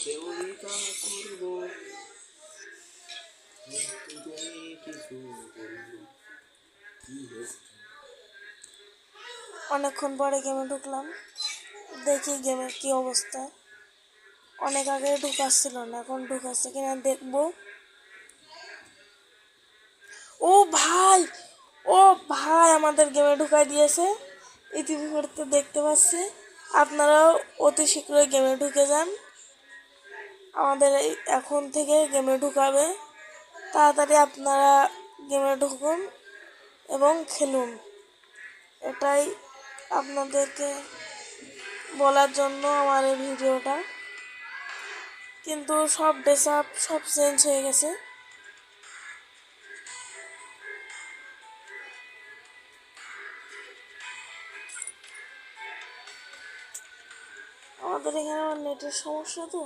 প্রতিযোগিতা করব, কিন্তু তুমি কিছু বললো কি হয়েছে? অনেকক্ষণ পরে গেমে ঢুকলাম, দেখি গেমের কি অবস্থা। অনেক আগে ঢুকাচ্ছিল না, এখন ঢুকাচ্ছে কিনা দেখবো। ও ভাই, ও ভাই, আমাদের গেমে ঢুকাই দিয়েছে। ইতিমধ্যে দেখতে পাচ্ছি। আপনারাও অতি শীঘ্রই গেমে ঢুকে যান। আমাদের এখন থেকে গেমে ঢুকাবে। তাড়াতাড়ি আপনারা গেমে ঢুকুন এবং খেলুন। এটাই আপনাদেরকে বলার জন্য আমার এই ভিডিওটা। কিন্তু সব ড্রেস আপ সব চেঞ্জ হয়ে গেছে। আমাদের এখানে আমার নেটের সমস্যা তো।